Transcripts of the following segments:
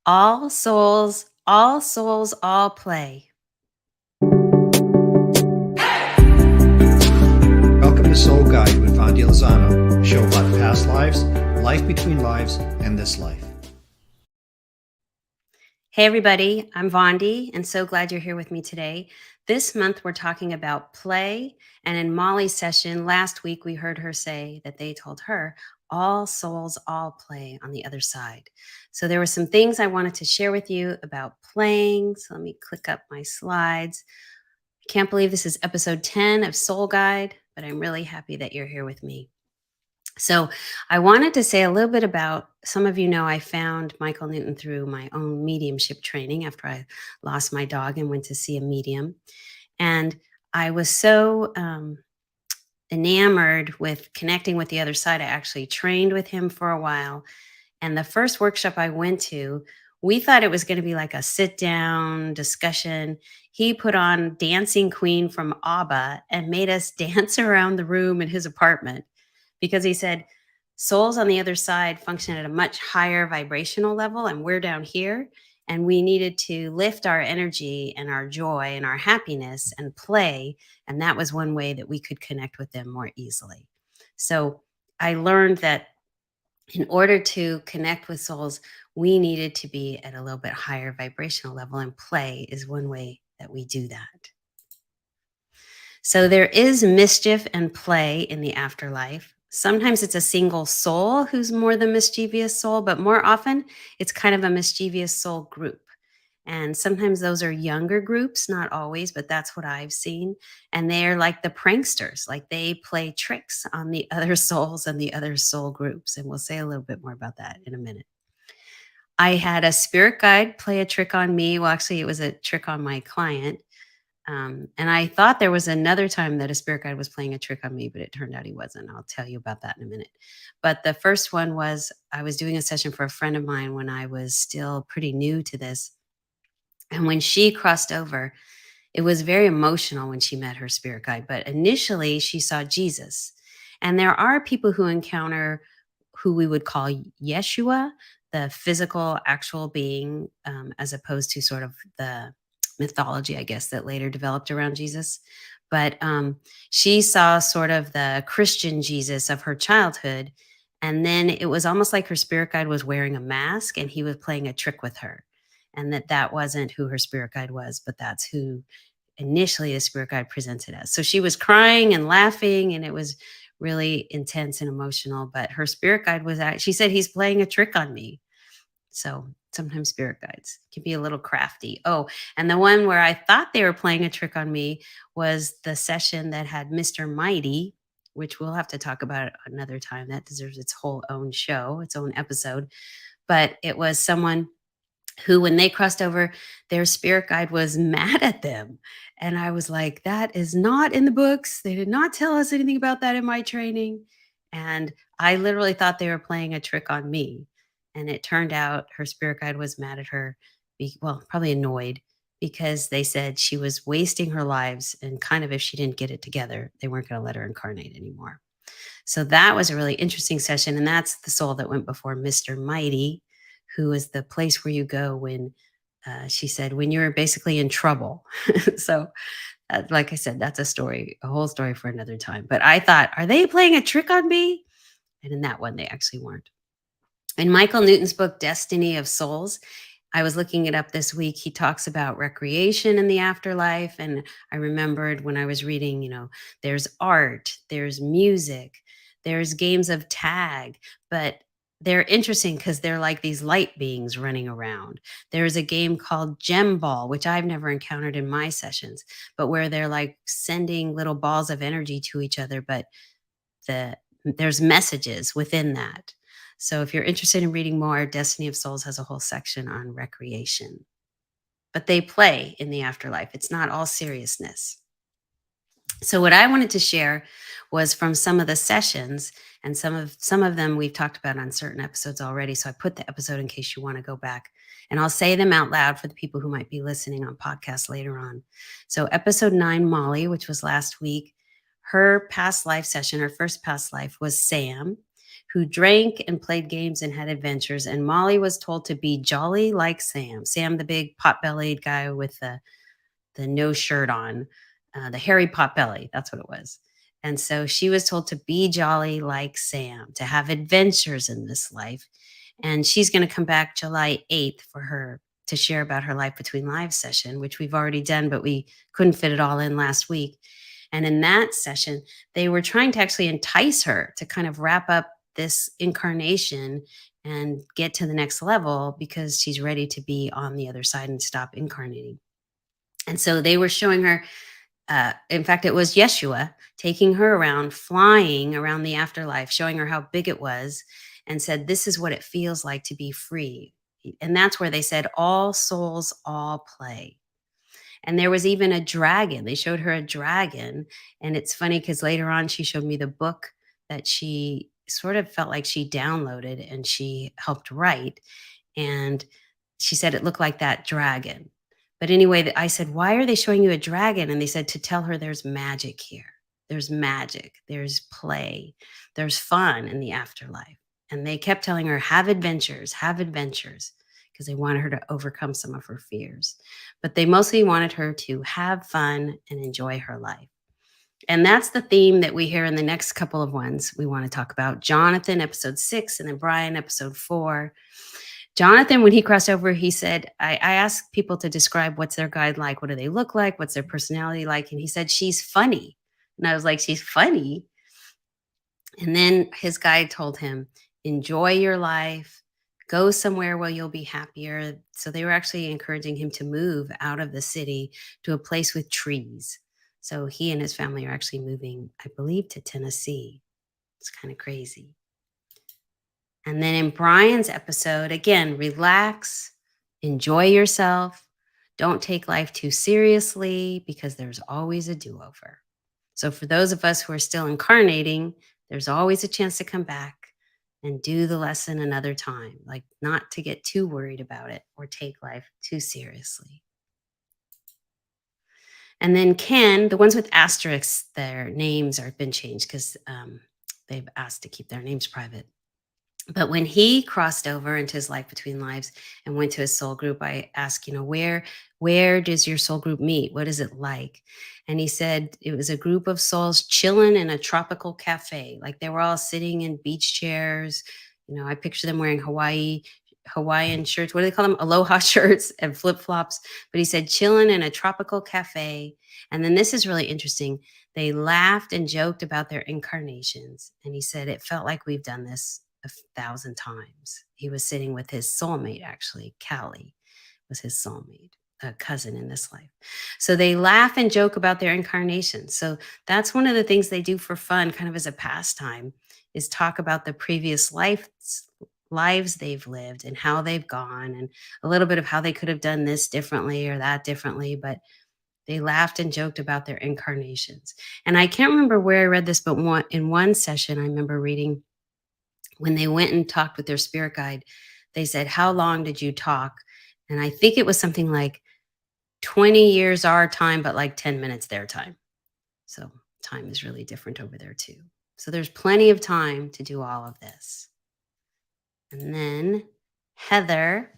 all souls, all play. Welcome to Soul Guide with Vondie Lozano, a show about past lives, life between lives, and this life. Hey, everybody, I'm Vondie, and so glad you're here with me today. This month, we're talking about play. And in Molly's session last week, we heard her say that they told her, all souls, all play on the other side. So there were some things I wanted to share with you about playing. So let me click up my slides. I can't believe this is episode 10 of Soul Guide, but I'm really happy that you're here with me. So, I wanted to say a little bit about some of you know I found Michael Newton through my own mediumship training after I lost my dog and went to see a medium. And I was so enamored with connecting with the other side. I actually trained with him for a while. And the first workshop I went to, we thought it was going to be like a sit down discussion. He put on Dancing Queen from ABBA and made us dance around the room in his apartment because he said souls on the other side function at a much higher vibrational level and we're down here, and we needed to lift our energy and our joy and our happiness and play, and that was one way that we could connect with them more easily. So I learned that in order to connect with souls, we needed to be at a little bit higher vibrational level, and play is one way that we do that. So there is mischief and play in the afterlife. Sometimes it's a single soul who's more the mischievous soul, but more often it's kind of a mischievous soul group. And sometimes those are younger groups, not always, but that's what I've seen. And they're like the pranksters, like they play tricks on the other souls and the other soul groups. And we'll say a little bit more about that in a minute. I had a spirit guide play a trick on me. Well, actually, it was a trick on my client. And I thought there was another time that a spirit guide was playing a trick on me, but it turned out he wasn't. I'll tell you about that in a minute. But the first one was I was doing a session for a friend of mine when I was still pretty new to this. And when she crossed over, it was very emotional when she met her spirit guide. But initially, she saw Jesus. And there are people who encounter who we would call Yeshua, the physical, actual being, as opposed to sort of the mythology, I guess, that later developed around Jesus. But she saw sort of the Christian Jesus of her childhood. And then it was almost like her spirit guide was wearing a mask and he was playing a trick with her. And that wasn't who her spirit guide was, but that's who initially the spirit guide presented as. So she was crying and laughing, and it was really intense and emotional. But her spirit guide was she said, he's playing a trick on me. So sometimes spirit guides can be a little crafty. Oh, and the one where I thought they were playing a trick on me was the session that had Mr. Mighty, which we'll have to talk about another time. That deserves its whole own show, its own episode. But it was someone who, when they crossed over, their spirit guide was mad at them. And I was like, that is not in the books. They did not tell us anything about that in my training. And I literally thought they were playing a trick on me. And it turned out her spirit guide was mad at her, well, probably annoyed because they said she was wasting her lives. And kind of if she didn't get it together, they weren't going to let her incarnate anymore. So that was a really interesting session. And that's the soul that went before Mr. Mighty, who is the place where you go when she said, when you're basically in trouble. So, like I said, that's a story, a whole story for another time. But I thought, are they playing a trick on me? And in that one, they actually weren't. In Michael Newton's book, Destiny of Souls, I was looking it up this week. He talks about recreation in the afterlife. And I remembered when I was reading, there's art, there's music, there's games of tag, but they're interesting because they're like these light beings running around. There's a game called Gem Ball, which I've never encountered in my sessions, but where they're like sending little balls of energy to each other, but there's messages within that. So if you're interested in reading more, Destiny of Souls has a whole section on recreation. But they play in the afterlife. It's not all seriousness. So what I wanted to share was from some of the sessions, and some of them we've talked about on certain episodes already. So I put the episode in case you want to go back, and I'll say them out loud for the people who might be listening on podcasts later on. So episode 9, Molly, which was last week, her past life session, her first past life was Sam, who drank and played games and had adventures. And Molly was told to be jolly like Sam. Sam, the big pot-bellied guy with the no shirt on, the hairy pot belly. That's what it was. And so she was told to be jolly like Sam, to have adventures in this life. And she's going to come back July 8th for her to share about her Life Between Lives session, which we've already done, but we couldn't fit it all in last week. And in that session, they were trying to actually entice her to kind of wrap up this incarnation and get to the next level because she's ready to be on the other side and stop incarnating. And so they were showing her, in fact, it was Yeshua taking her around, flying around the afterlife, showing her how big it was, and said, "This is what it feels like to be free." And that's where they said, "All souls, all play." And there was even a dragon. They showed her a dragon. And it's funny because later on, she showed me the book that she sort of felt like she downloaded and she helped write. And she said it looked like that dragon. But anyway, I said, "Why are they showing you a dragon?" And they said, "To tell her there's magic here. There's magic, there's play, there's fun in the afterlife." And they kept telling her, have adventures, because they wanted her to overcome some of her fears. But they mostly wanted her to have fun and enjoy her life. And that's the theme that we hear in the next couple of ones we want to talk about. Jonathan, episode 6, and then Brian, episode 4. Jonathan, when he crossed over, he said, I asked people to describe what's their guide like. What do they look like? What's their personality like? And he said, "She's funny." And I was like, "She's funny?" And then his guide told him, "Enjoy your life, go somewhere where you'll be happier." So they were actually encouraging him to move out of the city to a place with trees. So he and his family are actually moving, I believe, to Tennessee. It's kind of crazy. And then in Brian's episode, again, relax, enjoy yourself. Don't take life too seriously because there's always a do over. So, for those of us who are still incarnating, there's always a chance to come back and do the lesson another time, like not to get too worried about it or take life too seriously. And then Ken, the ones with asterisks, their names have been changed because they've asked to keep their names private. But when he crossed over into his Life Between Lives and went to his soul group, I asked, where does your soul group meet? What is it like? And he said it was a group of souls chilling in a tropical cafe. Like they were all sitting in beach chairs. I picture them wearing Hawaiian shirts. What do they call them? Aloha shirts and flip flops. But he said chilling in a tropical cafe. And then this is really interesting. They laughed and joked about their incarnations. And he said it felt like we've done this 1,000 times. He was sitting with his soulmate, actually. Callie was his soulmate, a cousin in this life. So they laugh and joke about their incarnations. So that's one of the things they do for fun, kind of as a pastime, is talk about the previous lives they've lived and how they've gone and a little bit of how they could have done this differently or that differently. But they laughed and joked about their incarnations. And I can't remember where I read this, but in one session, I remember reading when they went and talked with their spirit guide, they said, "How long did you talk?" And I think it was something like 20 years our time, but like 10 minutes their time. So time is really different over there too. So there's plenty of time to do all of this. And then Heather,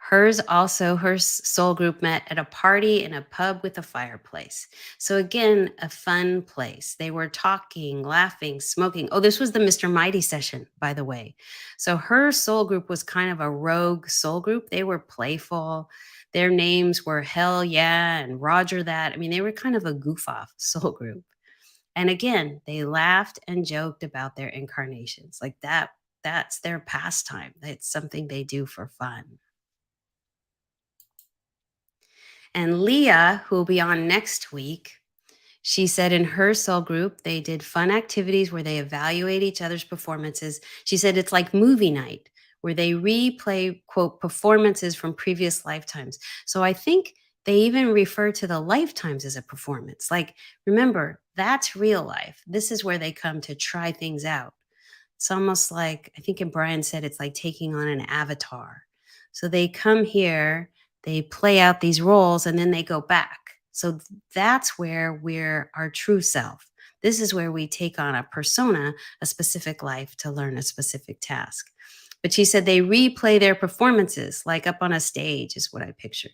her soul group met at a party in a pub with a fireplace. So again, a fun place. They were talking, laughing, smoking. Oh, this was the Mr. Mighty session, by the way. So her soul group was kind of a rogue soul group. They were playful. Their names were Hell Yeah and Roger That. I mean, they were kind of a goof off soul group. And again, they laughed and joked about their incarnations. Like that's their pastime. It's something they do for fun. And Leah, who will be on next week, she said in her soul group, they did fun activities where they evaluate each other's performances. She said it's like movie night where they replay, quote, performances from previous lifetimes. So I think they even refer to the lifetimes as a performance. Like, remember, that's real life. This is where they come to try things out. It's almost like, I think Brian said it's like taking on an avatar. So they come here, they play out these roles, and then they go back. So that's where we're our true self. This is where we take on a persona, a specific life to learn a specific task. But she said they replay their performances like up on a stage, is what I pictured.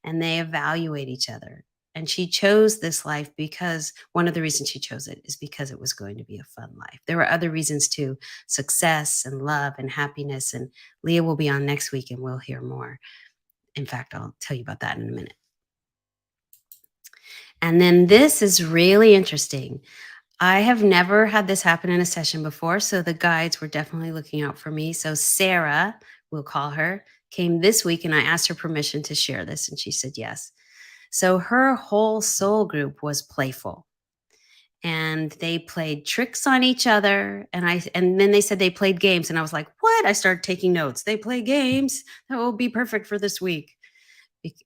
And they evaluate each other. And she chose this life because one of the reasons she chose it is because it was going to be a fun life. There were other reasons too: success and love and happiness. And Leah will be on next week and we'll hear more. In fact, I'll tell you about that in a minute. And then this is really interesting. I have never had this happen in a session before, so the guides were definitely looking out for me. So Sarah, we'll call her, came this week and I asked her permission to share this, and she said yes. So her whole soul group was playful. And they played tricks on each other, and then they said they played games, and I was like, "What?" I started taking notes. They play games. That will be perfect for this week.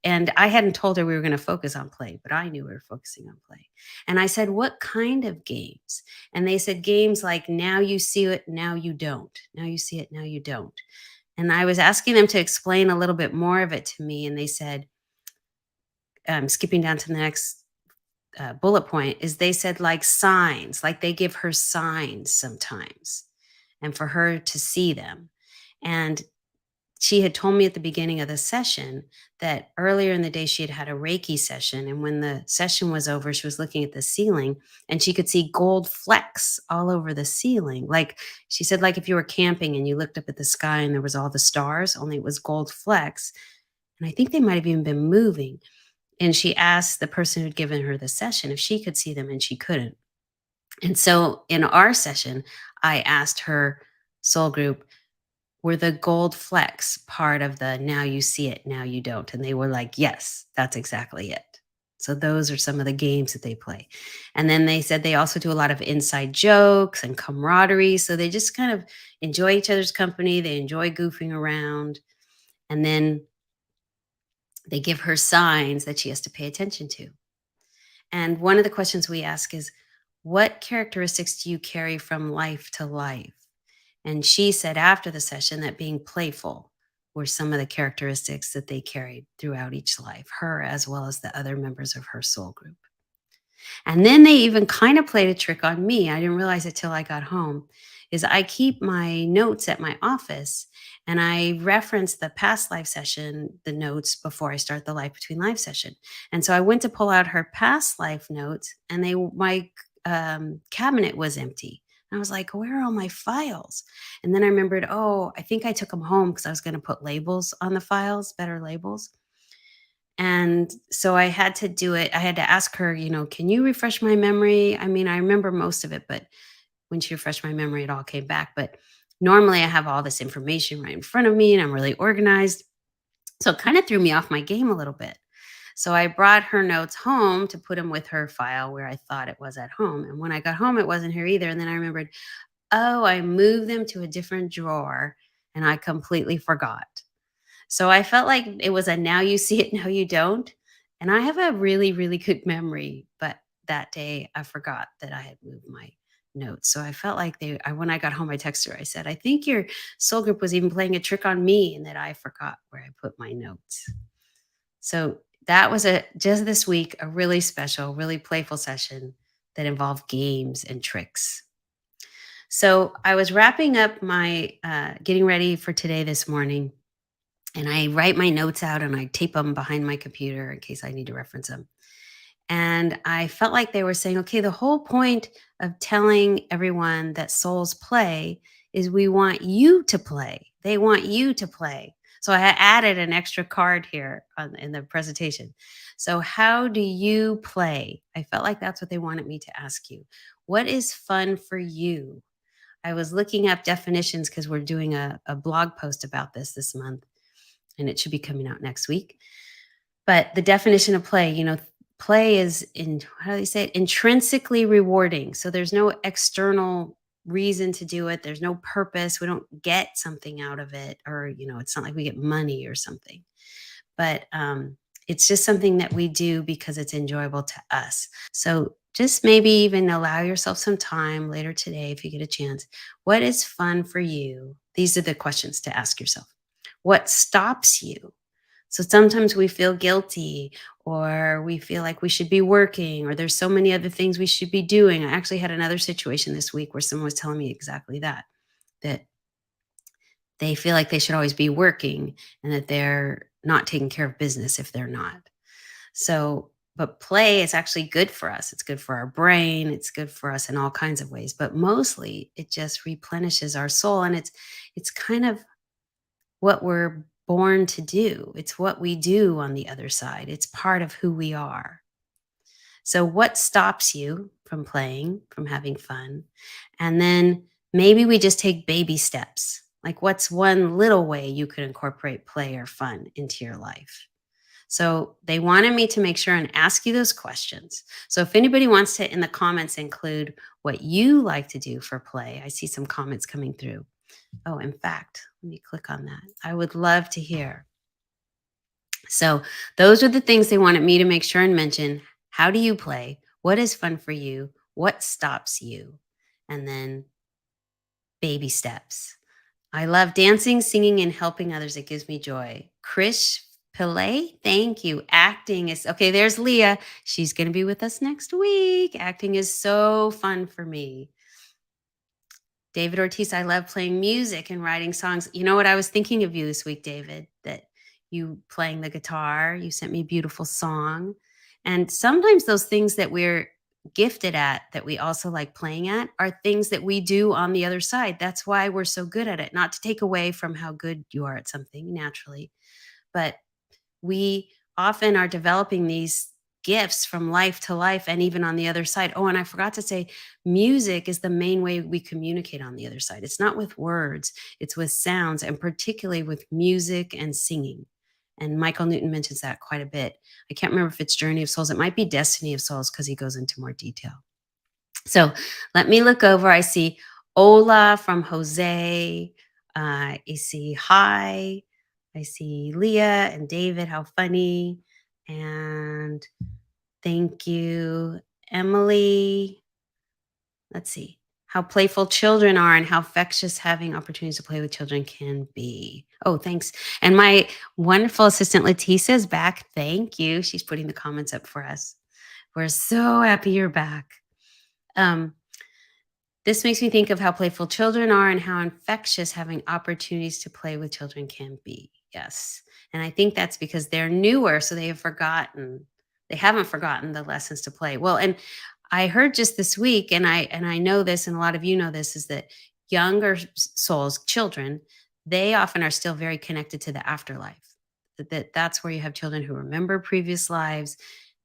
And I hadn't told her we were going to focus on play, but I knew we were focusing on play. And I said, "What kind of games?" And they said, "Games like now you see it, now you don't. Now you see it, now you don't." And I was asking them to explain a little bit more of it to me. And they said, skipping down to the next bullet point, is they said like signs, like they give her signs sometimes and for her to see them. And she had told me at the beginning of the session that earlier in the day she had had a Reiki session. And when the session was over, she was looking at the ceiling and she could see gold flecks all over the ceiling. Like she said, like if you were camping and you looked up at the sky and there was all the stars, only it was gold flecks. And I think they might have even been moving. And she asked the person who'd given her the session if she could see them, and she couldn't. And so in our session, I asked her soul group, were the gold flecks part of the now you see it, now you don't? And they were like, yes, that's exactly it. So those are some of the games that they play. And then they said they also do a lot of inside jokes and camaraderie. So they just kind of enjoy each other's company. They enjoy goofing around. And then they give her signs that she has to pay attention to. And one of the questions we ask is, what characteristics do you carry from life to life? And she said after the session that being playful were some of the characteristics that they carried throughout each life, her as well as the other members of her soul group. And then they even kind of played a trick on me. I didn't realize it till I got home. Is I keep my notes at my office and I reference the past life session, the notes before I start the life between life session. And so I went to pull out her past life notes and my cabinet was empty. And I was like, where are all my files? And then I remembered, oh, I think I took them home because I was going to put labels on the files, better labels. And so I had to do it. I had to ask her, can you refresh my memory? I mean, I remember most of it, but when she refreshed my memory, it all came back. But normally I have all this information right in front of me and I'm really organized. So it kind of threw me off my game a little bit. So I brought her notes home to put them with her file where I thought it was at home. And when I got home, it wasn't here either. And then I remembered, oh, I moved them to a different drawer and I completely forgot. So I felt like it was a now you see it, now you don't. And I have a really, really good memory. But that day I forgot that I had moved my notes. So I felt like when I got home, I texted her. I said, I think your soul group was even playing a trick on me and that I forgot where I put my notes. So that was just this week, a really special, really playful session that involved games and tricks. So I was wrapping up my getting ready for today this morning, and I write my notes out and I tape them behind my computer in case I need to reference them. And I felt like they were saying, okay, the whole point of telling everyone that souls play is we want you to play. They want you to play. So I added an extra card here in the presentation. So how do you play? I felt like that's what they wanted me to ask you. What is fun for you? I was looking up definitions because we're doing a blog post about this month, and it should be coming out next week. But the definition of play, play is how do they say it? Intrinsically rewarding. So there's no external reason to do it. There's no purpose. We don't get something out of it, or it's not like we get money or something. But it's just something that we do because it's enjoyable to us. So just maybe even allow yourself some time later today if you get a chance. What is fun for you? These are the questions to ask yourself. What stops you So sometimes we feel guilty, or we feel like we should be working, or there's so many other things we should be doing. I actually had another situation this week where someone was telling me exactly that they feel like they should always be working and that they're not taking care of business if they're not. So, but play is actually good for us. It's good for our brain. It's good for us in all kinds of ways. But mostly, it just replenishes our soul, and it's kind of what we're born to do. It's what we do on the other side. It's part of who we are. So, what stops you from playing, from having fun? And then maybe we just take baby steps. Like, what's one little way you could incorporate play or fun into your life? So, they wanted me to make sure and ask you those questions. So, if anybody wants to in the comments include what you like to do for play, I see some comments coming through. Oh, in fact, let me click on that. I would love to hear. So, those are the things they wanted me to make sure and mention. How do you play? What is fun for you? What stops you? And then baby steps. I love dancing, singing, and helping others. It gives me joy. Krish Pillay, thank you. Acting is okay. There's Leah. She's going to be with us next week. Acting is so fun for me. David Ortiz, I love playing music and writing songs. You know what? I was thinking of you this week, David, that you playing the guitar, you sent me a beautiful song. And sometimes those things that we're gifted at, that we also like playing at, are things that we do on the other side. That's why we're so good at it. Not to take away from how good you are at something naturally, but we often are developing these gifts from life to life and even on the other side. Oh, and I forgot to say, music is the main way we communicate on the other side. It's not with words, it's with sounds, and particularly with music and singing. And Michael Newton mentions that quite a bit. I can't remember if it's Journey of Souls. It might be Destiny of Souls because he goes into more detail. So let me look over. I see Ola from Jose. I see hi. I see Leah and David. How funny. And thank you, Emily. Let's see. How playful children are and how infectious having opportunities to play with children can be. Oh, thanks. And my wonderful assistant Leticia is back. Thank you. She's putting the comments up for us. We're so happy you're back. This makes me think of how playful children are and how infectious having opportunities to play with children can be. Yes. And I think that's because they're newer, so they haven't forgotten the lessons to play. Well, and I heard just this week, and I know this, and a lot of you know this, is that younger souls, children, they often are still very connected to the afterlife. That's where you have children who remember previous lives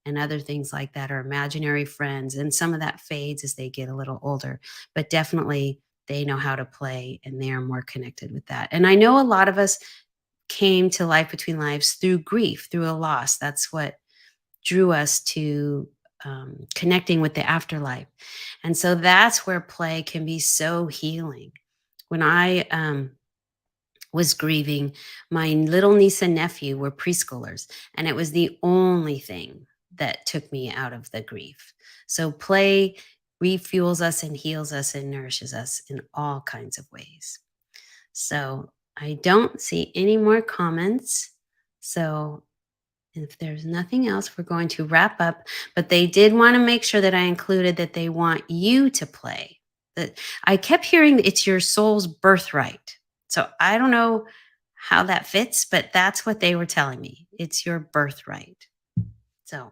and other things like that, or imaginary friends. And some of that fades as they get a little older, but definitely they know how to play and they are more connected with that. And I know a lot of us came to Life Between Lives through grief, through a loss. That's what drew us to connecting with the afterlife. And so that's where play can be so healing. When I was grieving, my little niece and nephew were preschoolers, and it was the only thing that took me out of the grief. So play refuels us and heals us and nourishes us in all kinds of ways. So I don't see any more comments. So if there's nothing else, we're going to wrap up. But they did want to make sure that I included that they want you to play. That I kept hearing it's your soul's birthright. So I don't know how that fits, but that's what they were telling me. It's your birthright. So,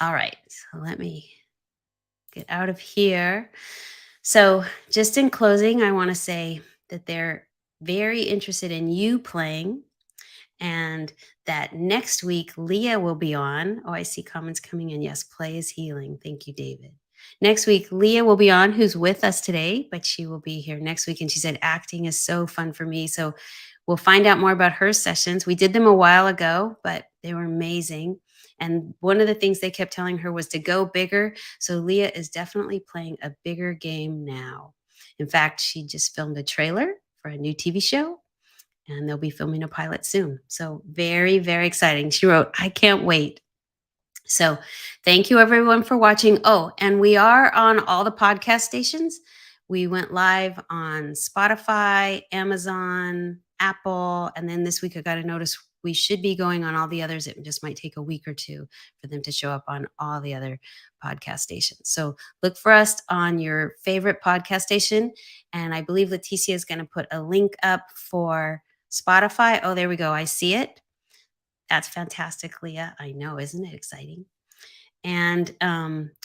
all right. So let me get out of here. So, just in closing, I want to say that they're very interested in you playing, and that next week Leah will be on. Oh, I see comments coming in. Yes, play is healing. Thank you, David. Next week, Leah will be on, who's with us today, but she will be here next week. And she said, acting is so fun for me. So we'll find out more about her sessions. We did them a while ago, but they were amazing. And one of the things they kept telling her was to go bigger. So Leah is definitely playing a bigger game now. In fact, she just filmed a trailer for a new TV show, and they'll be filming a pilot soon. So very, very exciting. She wrote, I can't wait. So thank you everyone for watching. Oh, and we are on all the podcast stations. We went live on Spotify, Amazon, Apple, and then this week I got a notice we should be going on all the others. It just might take a week or two for them to show up on all the other podcast stations. So look for us on your favorite podcast station. And I believe Leticia is going to put a link up for Spotify. Oh, there we go. I see it. That's fantastic, Leah. I know, isn't it exciting? And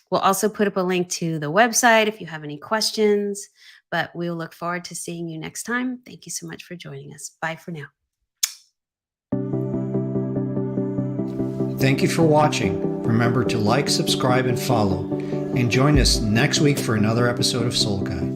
we'll also put up a link to the website if you have any questions. But we'll look forward to seeing you next time. Thank you so much for joining us. Bye for now. Thank you for watching. Remember to like, subscribe, and follow. And join us next week for another episode of Soul Guide.